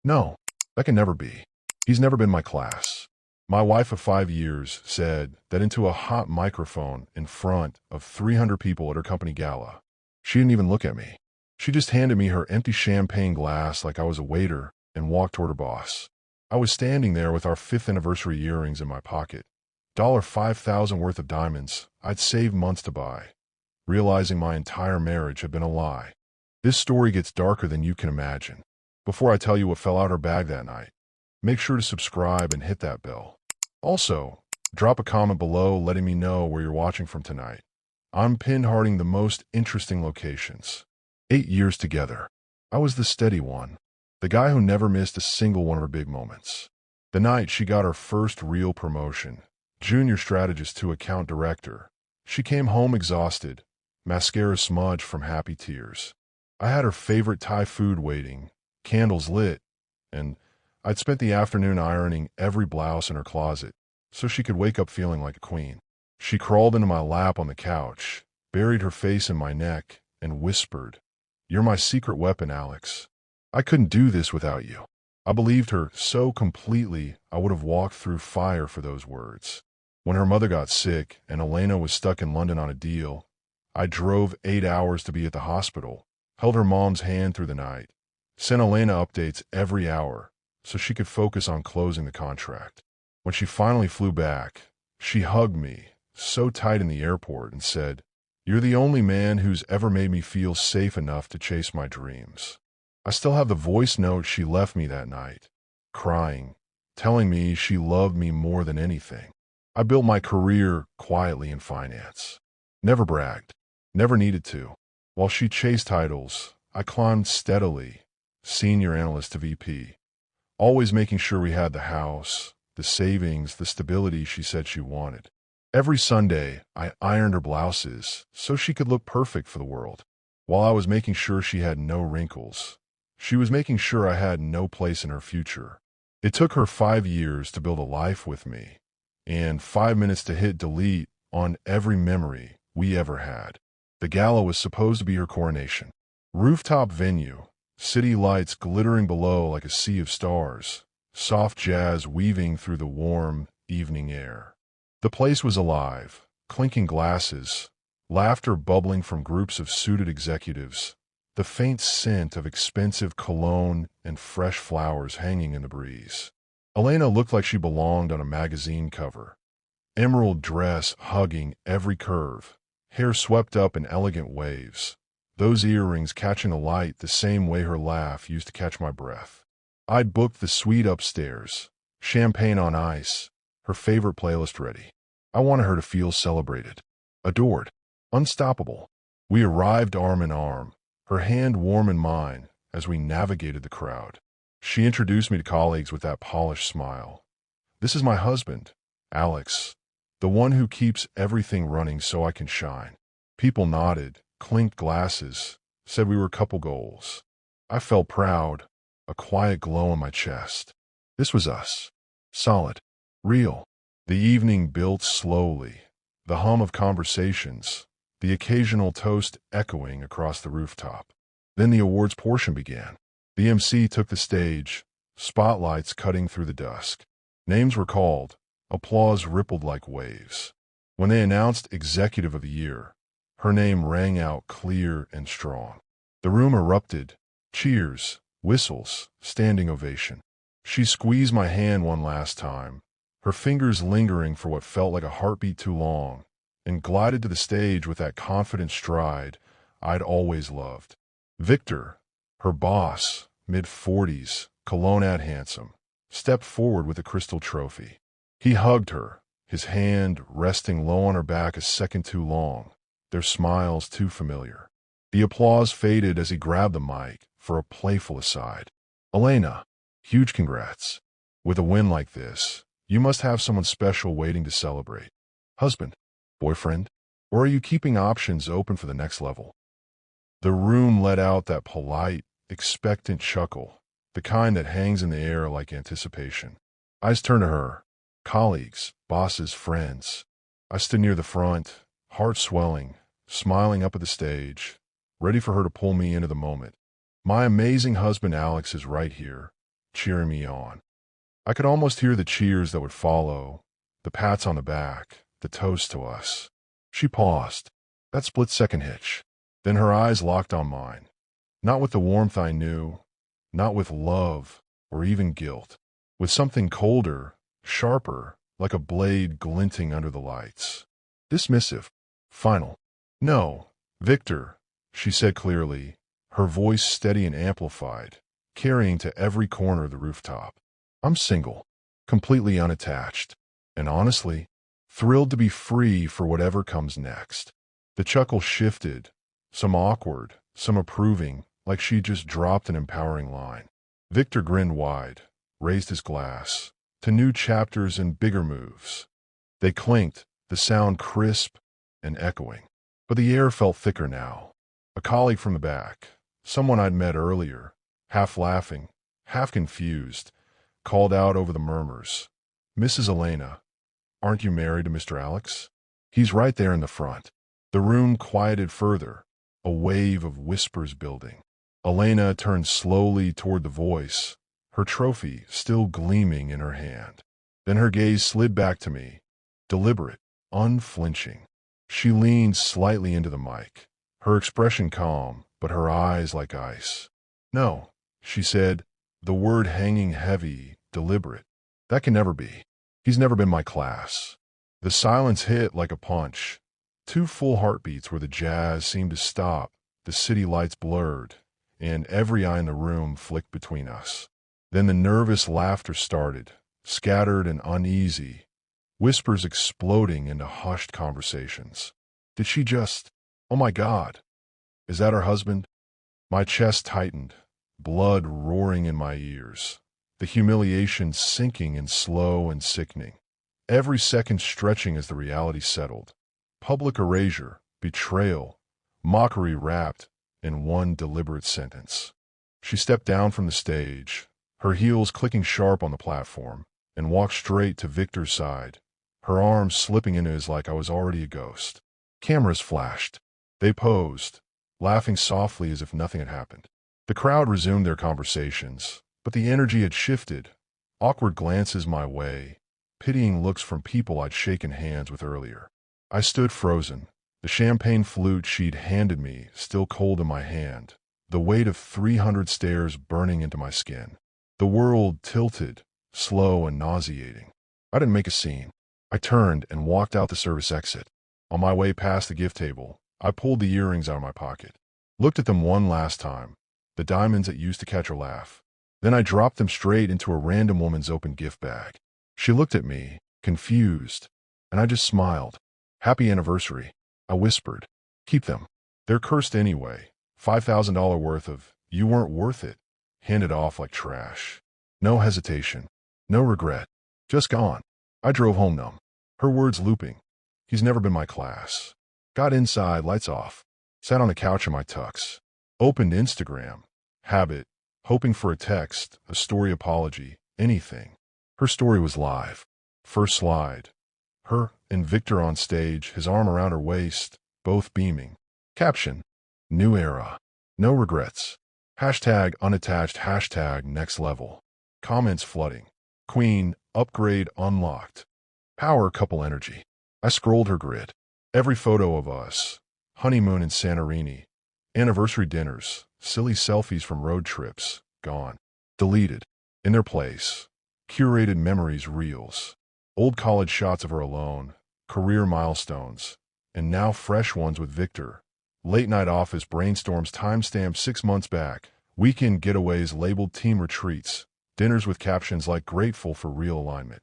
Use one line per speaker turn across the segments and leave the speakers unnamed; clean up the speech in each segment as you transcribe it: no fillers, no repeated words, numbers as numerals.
No, that can never be. He's never been my class. My wife of 5 years said that into a hot microphone in front of 300 people at her company gala. She didn't even look at me. She just handed me her empty champagne glass like I was a waiter and walked toward her boss. I was standing there with our 5th anniversary earrings in my pocket. $5,000 worth of diamonds I'd saved months to buy, realizing my entire marriage had been a lie. This story gets darker than you can imagine. Before I tell you what fell out her bag that night, make sure to subscribe and hit that bell. Also, drop a comment below letting me know where you're watching from tonight. I'm pinhearting the most interesting locations. 8 years together. I was the steady one, the guy who never missed a single one of her big moments. The night she got her first real promotion, junior strategist to account director. She came home exhausted, mascara smudged from happy tears. I had her favorite Thai food waiting, candles lit, and I'd spent the afternoon ironing every blouse in her closet so she could wake up feeling like a queen. She crawled into my lap on the couch, buried her face in my neck, and whispered, "You're my secret weapon, Alex. I couldn't do this without you." I believed her so completely I would have walked through fire for those words. When her mother got sick and Elena was stuck in London on a deal, I drove 8 hours to be at the hospital, held her mom's hand through the night, sent Elena updates every hour so she could focus on closing the contract. When she finally flew back, she hugged me so tight in the airport and said, "You're the only man who's ever made me feel safe enough to chase my dreams." I still have the voice note she left me that night, crying, telling me she loved me more than anything. I built my career quietly in finance. Never bragged, never needed to. While she chased titles, I climbed steadily, senior analyst to VP, always making sure we had the house, the savings, the stability she said she wanted. Every Sunday, I ironed her blouses so she could look perfect for the world. While I was making sure she had no wrinkles, she was making sure I had no place in her future. It took her 5 years to build a life with me, and 5 minutes to hit delete on every memory we ever had. The gala was supposed to be her coronation. Rooftop venue, city lights glittering below like a sea of stars, soft jazz weaving through the warm evening air. The place was alive, clinking glasses, laughter bubbling from groups of suited executives, the faint scent of expensive cologne and fresh flowers hanging in the breeze. Elena looked like she belonged on a magazine cover. Emerald dress hugging every curve, hair swept up in elegant waves, those earrings catching the light the same way her laugh used to catch my breath. I'd booked the suite upstairs, champagne on ice, her favorite playlist ready. I wanted her to feel celebrated, adored, unstoppable. We arrived arm in arm, her hand warm in mine as we navigated the crowd. She introduced me to colleagues with that polished smile. "This is my husband, Alex, the one who keeps everything running so I can shine." People nodded, clinked glasses, said we were couple goals. I felt proud, a quiet glow in my chest. This was us. Solid. Real. The evening built slowly, the hum of conversations, the occasional toast echoing across the rooftop. Then the awards portion began. The MC took the stage, spotlights cutting through the dusk. Names were called, applause rippled like waves. When they announced Executive of the Year, her name rang out clear and strong. The room erupted, cheers, whistles, standing ovation. She squeezed my hand one last time, her fingers lingering for what felt like a heartbeat too long, and glided to the stage with that confident stride I'd always loved. Victor, her boss, mid-40s, cologne ad handsome, stepped forward with a crystal trophy. He hugged her, his hand resting low on her back a second too long, their smiles too familiar. The applause faded as he grabbed the mic for a playful aside. "Elena, huge congrats. With a win like this, you must have someone special waiting to celebrate. Husband? Boyfriend? Or are you keeping options open for the next level?" The room let out that polite, expectant chuckle, the kind that hangs in the air like anticipation. Eyes turned to her. Colleagues, bosses, friends. I stood near the front, heart swelling, smiling up at the stage, ready for her to pull me into the moment. My amazing husband Alex is right here, cheering me on. I could almost hear the cheers that would follow, the pats on the back, the toast to us. She paused, that split-second hitch. Then her eyes locked on mine. Not with the warmth I knew, not with love or even guilt. With something colder, sharper, like a blade glinting under the lights. Dismissive. Final. No, Victor, she said clearly, her voice steady and amplified, carrying to every corner of the rooftop. I'm single, completely unattached, and honestly, thrilled to be free for whatever comes next. The chuckle shifted, some awkward, some approving, like she just dropped an empowering line. Victor grinned wide, raised his glass, to new chapters and bigger moves. They clinked, the sound crisp and echoing. But the air felt thicker now. A colleague from the back, someone I'd met earlier, half laughing, half confused, called out over the murmurs. Mrs. Elena, aren't you married to Mr. Alex? He's right there in the front. The room quieted further, a wave of whispers building. Elena turned slowly toward the voice, her trophy still gleaming in her hand. Then her gaze slid back to me, deliberate, unflinching. She leaned slightly into the mic, her expression calm, but her eyes like ice. No, she said, the word hanging heavy, deliberate. That can never be. He's never been my class. The silence hit like a punch. 2 full heartbeats where the jazz seemed to stop, the city lights blurred, and every eye in the room flicked between us. Then the nervous laughter started, scattered and uneasy, whispers exploding into hushed conversations. Did she just... Oh my God! Is that her husband? My chest tightened, blood roaring in my ears, the humiliation sinking and slow and sickening. Every second stretching as the reality settled. Public erasure, betrayal, mockery wrapped in one deliberate sentence. She stepped down from the stage, her heels clicking sharp on the platform, and walked straight to Victor's side, her arms slipping into his like I was already a ghost. Cameras flashed. They posed, laughing softly as if nothing had happened. The crowd resumed their conversations, but the energy had shifted. Awkward glances my way, pitying looks from people I'd shaken hands with earlier. I stood frozen, the champagne flute she'd handed me still cold in my hand, the weight of 300 stares burning into my skin. The world tilted, slow and nauseating. I didn't make a scene. I turned and walked out the service exit. On my way past the gift table, I pulled the earrings out of my pocket, looked at them one last time, the diamonds that used to catch her laugh. Then I dropped them straight into a random woman's open gift bag. She looked at me, confused, and I just smiled. Happy anniversary, I whispered. Keep them. They're cursed anyway. $5,000 worth of, you weren't worth it, handed off like trash. No hesitation, no regret, just gone. I drove home numb, her words looping. He's never been my class. Got inside, lights off, sat on the couch in my tux, opened Instagram, habit, hoping for a text, a story apology, anything. Her story was live. First slide. Her and Victor on stage, his arm around her waist, both beaming. Caption, new era, no regrets. Hashtag unattached, hashtag next level. Comments flooding. Queen, upgrade unlocked. Power couple energy. I scrolled her grid. Every photo of us. Honeymoon in Santorini. Anniversary dinners. Silly selfies from road trips. Gone. Deleted. In their place. Curated memories reels. Old college shots of her alone. Career milestones. And now fresh ones with Victor. Late night office brainstorms timestamped 6 months back. Weekend getaways labeled team retreats. Dinners with captions like grateful for real alignment.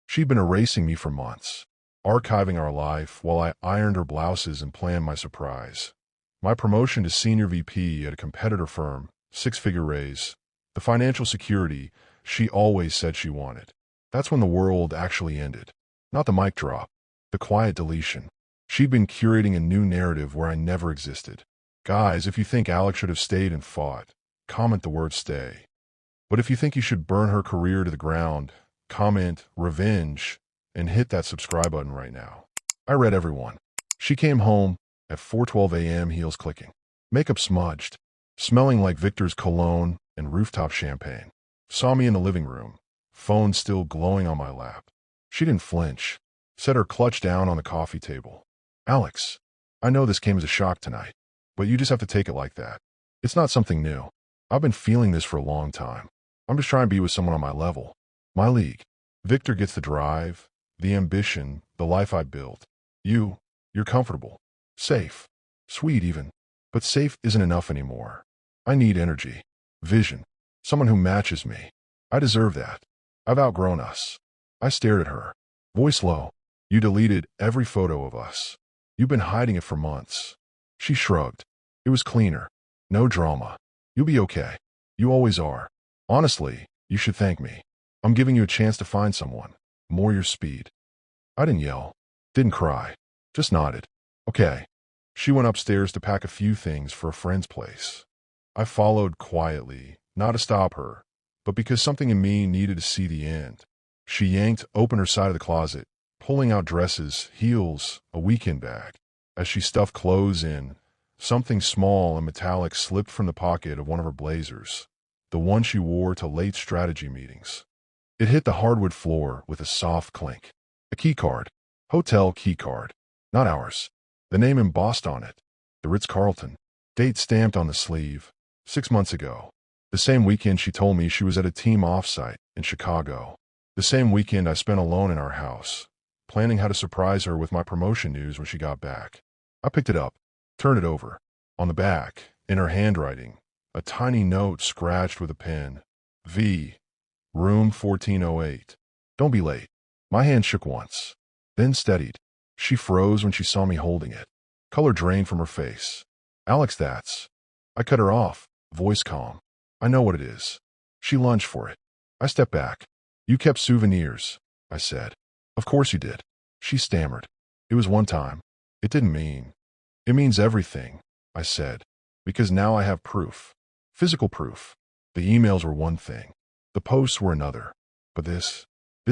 She'd been erasing me for months, archiving our life while I ironed her blouses and planned my surprise. My promotion to senior VP at a competitor firm, 6-figure raise, the financial security she always said she wanted. That's when the world actually ended. Not the mic drop, the quiet deletion. She'd been curating a new narrative where I never existed. Guys, if you think Alex should have stayed and fought, comment the word stay. But if you think you should burn her career to the ground, comment revenge and hit that subscribe button right now. I read everyone. She came home at 4:12 a.m., heels clicking, makeup smudged, smelling like Victor's cologne and rooftop champagne. saw me in the living room, phone still glowing on my lap. She didn't flinch, set her clutch down on the coffee table. Alex, I know this came as a shock tonight, but you just have to take it like that. It's not something new. I've been feeling this for a long time. I'm just trying to be with someone on my level, my league. Victor gets the drive, the ambition, the life I built. You're comfortable, safe, sweet even. But safe isn't enough anymore. I need energy, vision, someone who matches me. I deserve that. I've outgrown us. I stared at her, voice low. You deleted every photo of us. You've been hiding it for months. She shrugged. It was cleaner. No drama. You'll be okay. You always are. Honestly, you should thank me. I'm giving you a chance to find someone. More your speed. I didn't yell. Didn't cry. Just nodded. Okay. She went upstairs to pack a few things for a friend's place. I followed quietly, not to stop her, but because something in me needed to see the end. She yanked open her side of the closet, pulling out dresses, heels, a weekend bag. As she stuffed clothes in, something small and metallic slipped from the pocket of one of her blazers, the one she wore to late strategy meetings. It hit the hardwood floor with a soft clink. A key card. Hotel key card. Not ours. The name embossed on it. The Ritz-Carlton. Date stamped on the sleeve. 6 months ago. The same weekend she told me she was at a team offsite in Chicago. The same weekend I spent alone in our house, planning how to surprise her with my promotion news when she got back. I picked it up, turned it over. On the back, in her handwriting, a tiny note scratched with a pen. V. Room 1408. Don't be late. My hand shook once, then steadied. She froze when she saw me holding it. Color drained from her face. Alex, that's... I cut her off, voice calm. I know what it is. She lunged for it. I stepped back. You kept souvenirs, I said. Of course you did. She stammered. It was one time. It didn't mean. It means everything, I said, because now I have proof. Physical proof. The emails were one thing. The posts were another. But this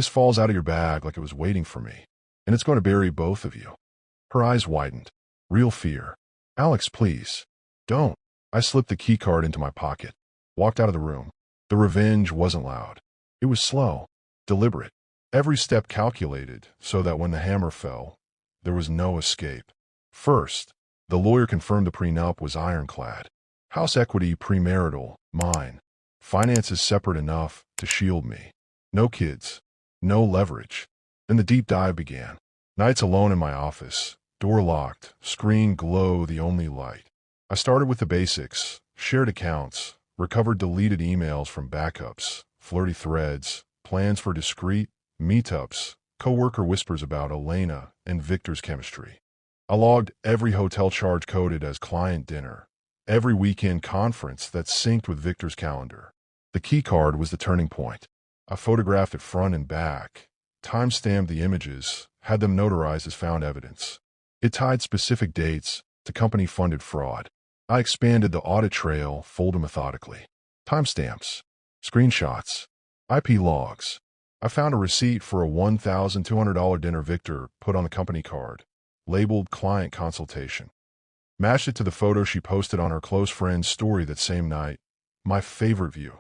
falls out of your bag like it was waiting for me. And it's going to bury both of you. Her eyes widened. Real fear. Alex, please. Don't. I slipped the key card into my pocket. Walked out of the room. The revenge wasn't loud. It was slow. Deliberate. Every step calculated so that when the hammer fell, there was no escape. First, the lawyer confirmed the prenup was ironclad. House equity premarital, mine. Finances separate enough to shield me. No kids. No leverage. Then the deep dive began. Nights alone in my office, door locked, screen glow the only light. I started with the basics, shared accounts, recovered deleted emails from backups, flirty threads, plans for discreet meetups, coworker whispers about Elena and Victor's chemistry. I logged every hotel charge coded as client dinner, every weekend conference that synced with Victor's calendar. The key card was the turning point. I photographed it front and back, time-stamped the images, had them notarized as found evidence. It tied specific dates to company-funded fraud. I expanded the audit trail, folded methodically. Timestamps, screenshots, IP logs. I found a receipt for a $1,200 dinner Victor put on the company card, labeled client consultation. Matched it to the photo she posted on her close friend's story that same night, my favorite view,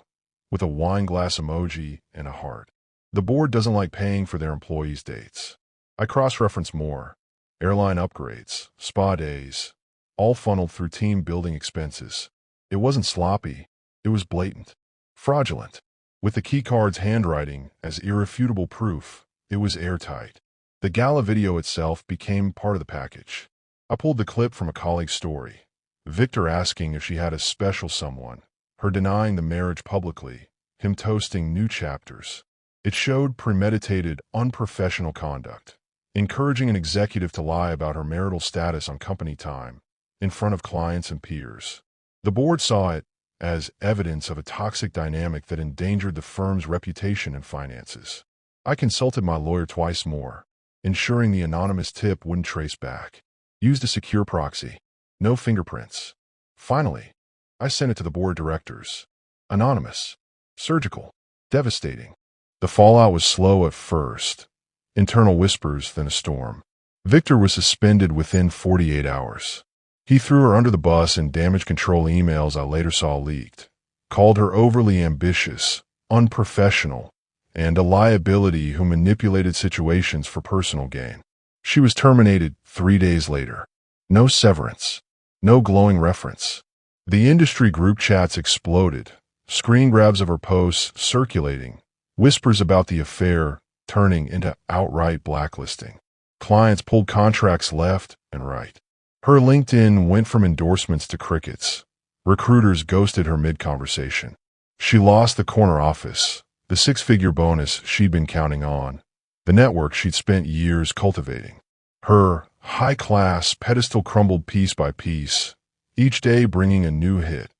with a wine glass emoji and a heart. The board doesn't like paying for their employees' dates. I cross-reference more. Airline upgrades, spa days, all funneled through team building expenses. It wasn't sloppy. It was blatant. Fraudulent. With the key card's handwriting as irrefutable proof, it was airtight. The gala video itself became part of the package. I pulled the clip from a colleague's story. Victor asking if she had a special someone, her denying the marriage publicly, him toasting new chapters. It showed premeditated, unprofessional conduct, encouraging an executive to lie about her marital status on company time, in front of clients and peers. The board saw it as evidence of a toxic dynamic that endangered the firm's reputation and finances. I consulted my lawyer twice more, ensuring the anonymous tip wouldn't trace back. Used a secure proxy. No fingerprints. Finally, I sent it to the board of directors. Anonymous. Surgical. Devastating. The fallout was slow at first. Internal whispers, then a storm. Victor was suspended within 48 hours. He threw her under the bus in damage control emails I later saw leaked. Called her overly ambitious, unprofessional, and a liability who manipulated situations for personal gain. She was terminated 3 days later. No severance. No glowing reference. The industry group chats exploded, screen grabs of her posts circulating, whispers about the affair turning into outright blacklisting. Clients pulled contracts left and right. Her LinkedIn went from endorsements to crickets. Recruiters ghosted her mid-conversation. She lost the corner office, the six-figure bonus she'd been counting on, the network she'd spent years cultivating. Her high-class pedestal crumbled piece by piece, each day bringing a new hit.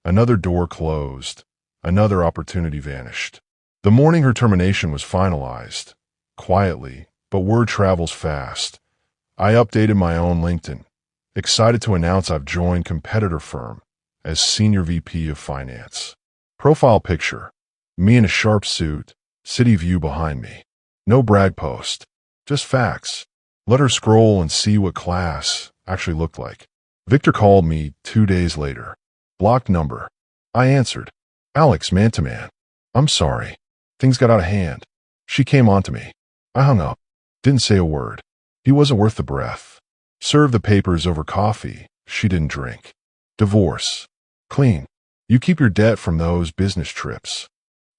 Another door closed. Another opportunity vanished. The morning her termination was finalized, quietly, but word travels fast, I updated my own LinkedIn, excited to announce I've joined competitor firm as Senior VP of Finance. Profile picture, me in a sharp suit, city view behind me. No brag post, just facts. Let her scroll and see what class actually looked like. Victor called me 2 days later. Blocked number. I answered. Alex, man-to-man. I'm sorry. Things got out of hand. She came on to me. I hung up. Didn't say a word. He wasn't worth the breath. Served the papers over coffee. She didn't drink. Divorce. Clean. You keep your debt from those business trips.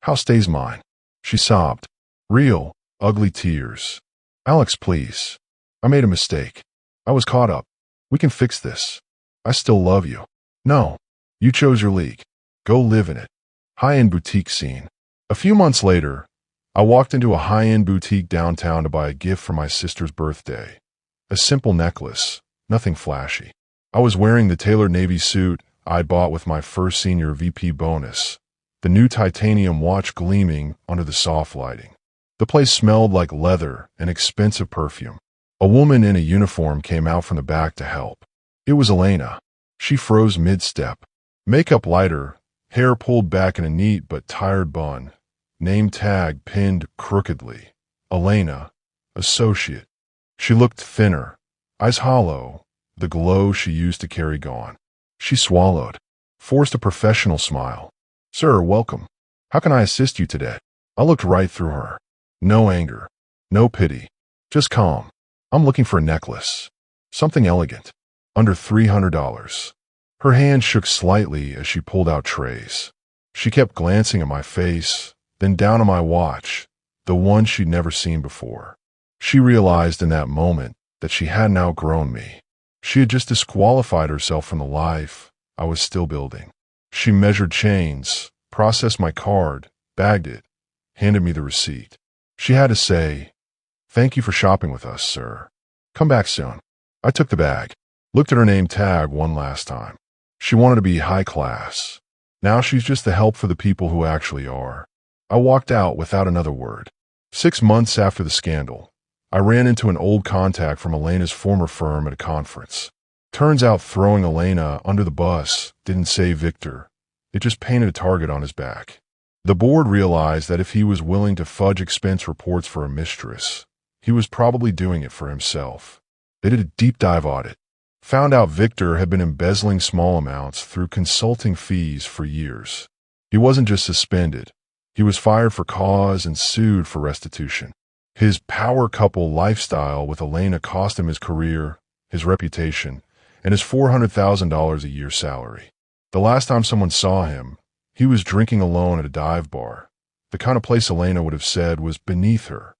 House stays mine. She sobbed. Real, ugly tears. Alex, please. I made a mistake. I was caught up. We can fix this. I still love you. No. You chose your league. Go live in it. High-end boutique scene. A few months later, I walked into a high-end boutique downtown to buy a gift for my sister's birthday. A simple necklace, nothing flashy. I was wearing the tailored navy suit I'd bought with my first senior VP bonus, the new titanium watch gleaming under the soft lighting. The place smelled like leather and expensive perfume. A woman in a uniform came out from the back to help. It was Elena. She froze mid-step. Makeup lighter, hair pulled back in a neat but tired bun. Name tag pinned crookedly. Elena, associate. She looked thinner, eyes hollow, the glow she used to carry gone. She swallowed, forced a professional smile. Sir, welcome. How can I assist you today? I looked right through her. No anger, no pity, just calm. I'm looking for a necklace. Something elegant. Under $300. Her hand shook slightly as she pulled out trays. She kept glancing at my face, then down at my watch, the one she'd never seen before. She realized in that moment that she hadn't outgrown me. She had just disqualified herself from the life I was still building. She measured chains, processed my card, bagged it, handed me the receipt. She had to say, "Thank you for shopping with us, sir. Come back soon." I took the bag, looked at her name tag one last time. She wanted to be high class. Now she's just the help for the people who actually are. I walked out without another word. 6 months after the scandal, I ran into an old contact from Elena's former firm at a conference. Turns out throwing Elena under the bus didn't save Victor. It just painted a target on his back. The board realized that if he was willing to fudge expense reports for a mistress, he was probably doing it for himself. They did a deep dive audit. Found out Victor had been embezzling small amounts through consulting fees for years. He wasn't just suspended. He was fired for cause and sued for restitution. His power couple lifestyle with Elena cost him his career, his reputation, and his $400,000 a year salary. The last time someone saw him, he was drinking alone at a dive bar, the kind of place Elena would have said was beneath her.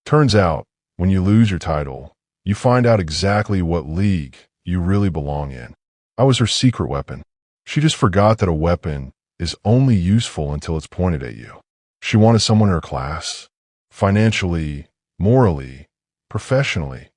Turns out, when you lose your title, you find out exactly what league you really belong in. I was her secret weapon. She just forgot that a weapon is only useful until it's pointed at you. She wanted someone in her class. Financially, morally, professionally,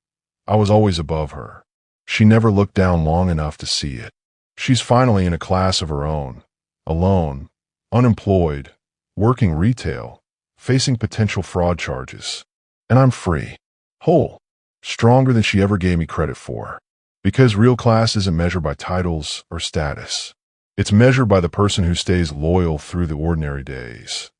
I was always above her. She never looked down long enough to see it. She's finally in a class of her own, alone, unemployed, working retail, facing potential fraud charges. And I'm free, whole, stronger than she ever gave me credit for. Because real class isn't measured by titles or status. It's measured by the person who stays loyal through the ordinary days,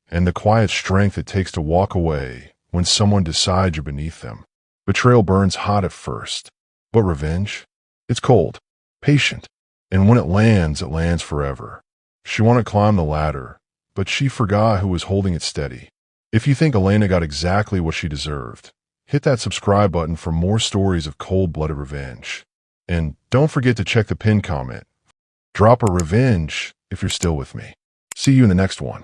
and the quiet strength it takes to walk away when someone decides you're beneath them. Betrayal burns hot at first, but revenge? It's cold, patient, and when it lands forever. She wanted to climb the ladder, but she forgot who was holding it steady. If you think Elena got exactly what she deserved, hit that subscribe button for more stories of cold-blooded revenge. And don't forget to check the pinned comment. Drop a revenge if you're still with me. See you in the next one.